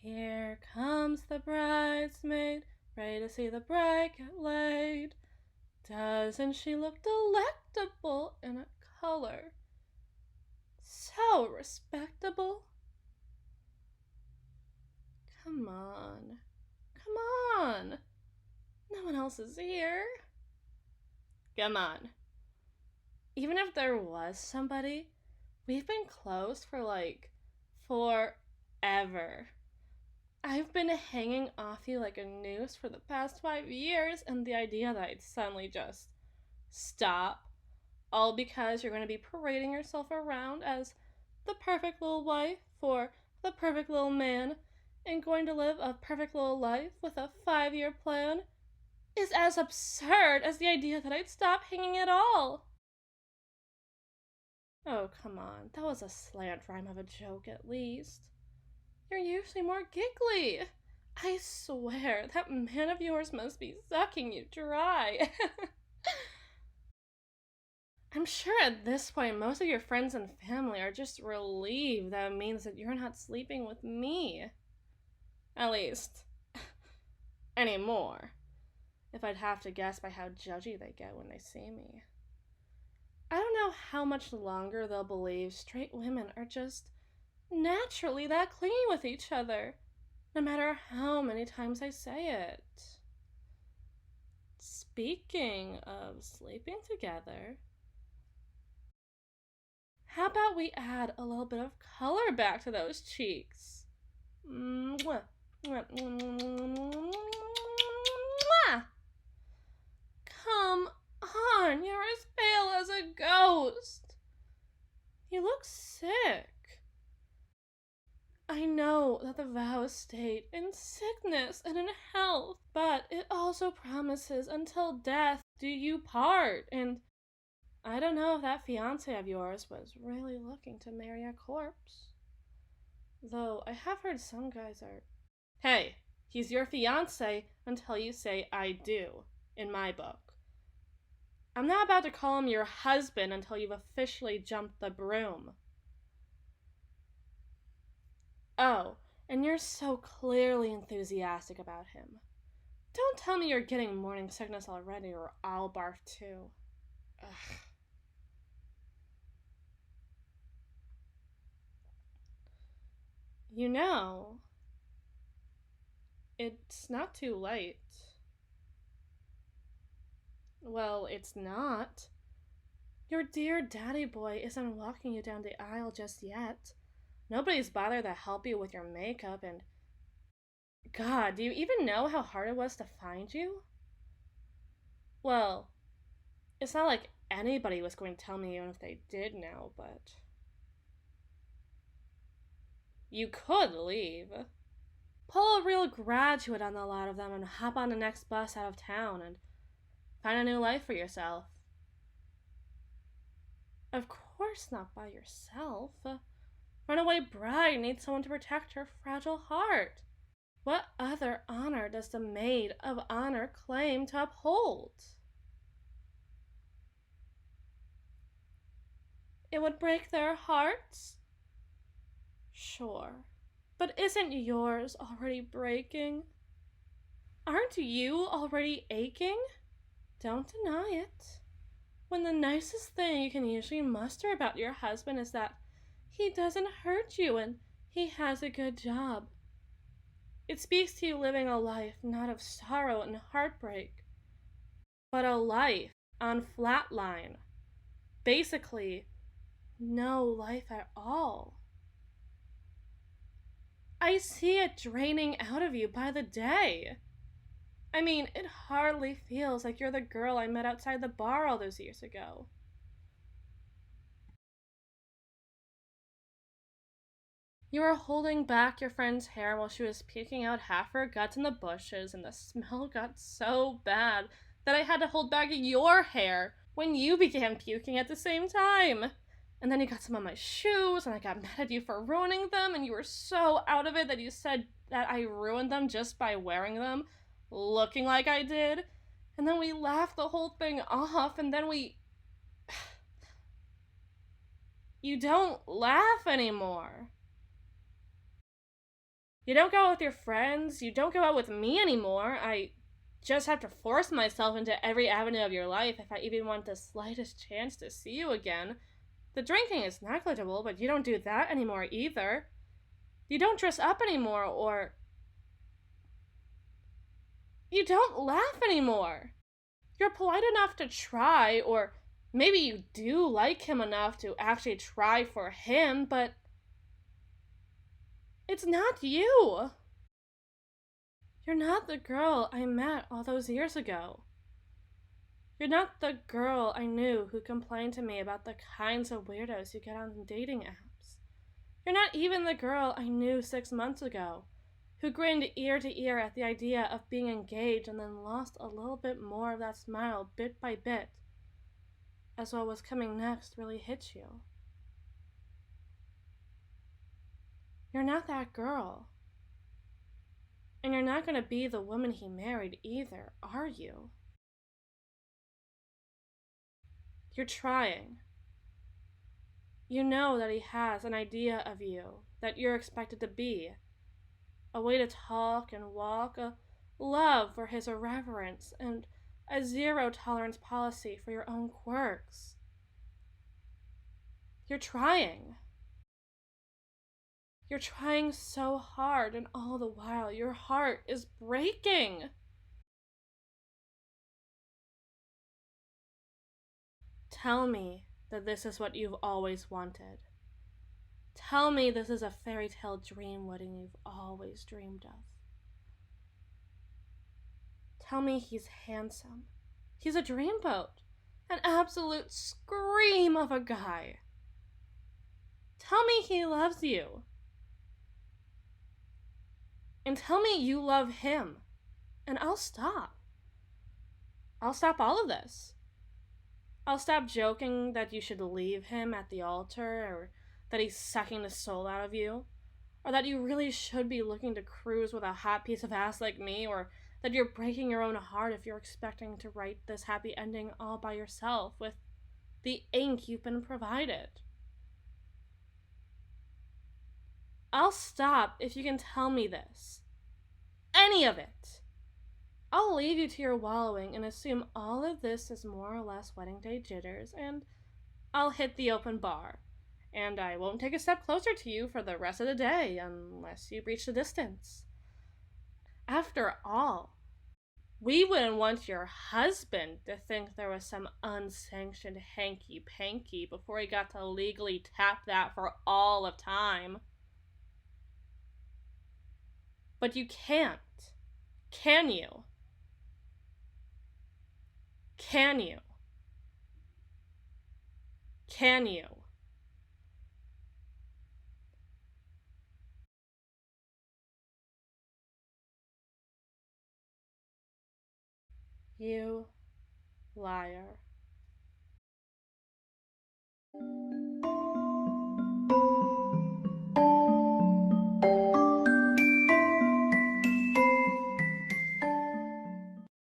Here comes the bridesmaid, ready to see the bride get laid. Doesn't she look delectable in a color so respectable? Come on, come on. No one else is here. Come on. Even if there was somebody, we've been close for like forever. I've been hanging off you like a noose for the past 5 years, and the idea that I'd suddenly just stop, all because you're going to be parading yourself around as the perfect little wife for the perfect little man and going to live a perfect little life with a 5-year plan, is as absurd as the idea that I'd stop hanging at all. Oh, come on. That was a slant rhyme of a joke, at least. You're usually more giggly. I swear, that man of yours must be sucking you dry. I'm sure at this point, most of your friends and family are just relieved that it means that you're not sleeping with me. At least, anymore. If I'd have to guess by how judgy they get when they see me. I don't know how much longer they'll believe straight women are just naturally that clingy with each other, no matter how many times I say it. Speaking of sleeping together, how about we add a little bit of color back to those cheeks? Mwah. Mwah. Mwah. Come on, you're as pale as a ghost. You look sick. I know that the vows state in sickness and in health, but it also promises until death do you part, and I don't know if that fiancé of yours was really looking to marry a corpse. Though I have heard some guys are... Hey, he's your fiancé until you say I do, in my book. I'm not about to call him your husband until you've officially jumped the broom. Oh, and you're so clearly enthusiastic about him. Don't tell me you're getting morning sickness already or I'll barf too. Ugh. You know, it's not too late. Well, it's not. Your dear daddy boy isn't walking you down the aisle just yet. Nobody's bothered to help you with your makeup, and God, do you even know how hard it was to find you? Well, it's not like anybody was going to tell me even if they did know, but you could leave. Pull a real graduate on a lot of them and hop on the next bus out of town and find a new life for yourself. Of course not by yourself. Runaway bride needs someone to protect her fragile heart. What other honor does the maid of honor claim to uphold? It would break their hearts? Sure. But isn't yours already breaking? Aren't you already aching? Don't deny it. When the nicest thing you can usually muster about your husband is that he doesn't hurt you and he has a good job. It speaks to you living a life not of sorrow and heartbreak, but a life on flatline. Basically, no life at all. I see it draining out of you by the day. I mean, it hardly feels like you're the girl I met outside the bar all those years ago. You were holding back your friend's hair while she was peeking out half her guts in the bushes, and the smell got so bad that I had to hold back your hair when you began puking at the same time. And then you got some on my shoes, and I got mad at you for ruining them, and you were so out of it that you said that I ruined them just by wearing them, looking like I did. And then we laughed the whole thing off, and then we... You don't laugh anymore. You don't go out with your friends, you don't go out with me anymore. I just have to force myself into every avenue of your life if I even want the slightest chance to see you again. The drinking is negligible, but you don't do that anymore either. You don't dress up anymore, or you don't laugh anymore. You're polite enough to try, or maybe you do like him enough to actually try for him, but it's not you. You're not the girl I met all those years ago. You're not the girl I knew who complained to me about the kinds of weirdos you get on dating apps. You're not even the girl I knew 6 months ago, who grinned ear to ear at the idea of being engaged and then lost a little bit more of that smile bit by bit as what was coming next really hit you. You're not that girl. And you're not going to be the woman he married either, are you? You're trying. You know that he has an idea of you that you're expected to be. A way to talk and walk, a love for his irreverence, and a zero tolerance policy for your own quirks. You're trying. You're trying so hard, and all the while your heart is breaking. Tell me that this is what you've always wanted. Tell me this is a fairy tale dream wedding you've always dreamed of. Tell me he's handsome. He's a dreamboat. An absolute scream of a guy. Tell me he loves you. And tell me you love him. And I'll stop. I'll stop all of this. I'll stop joking that you should leave him at the altar, or that he's sucking the soul out of you, or that you really should be looking to cruise with a hot piece of ass like me, or that you're breaking your own heart if you're expecting to write this happy ending all by yourself with the ink you've been provided. I'll stop if you can tell me this. Any of it. I'll leave you to your wallowing and assume all of this is more or less wedding day jitters, and I'll hit the open bar. And I won't take a step closer to you for the rest of the day unless you breach the distance. After all, we wouldn't want your husband to think there was some unsanctioned hanky-panky before he got to legally tap that for all of time. But you can't. Can you? Can you? Can you? You liar.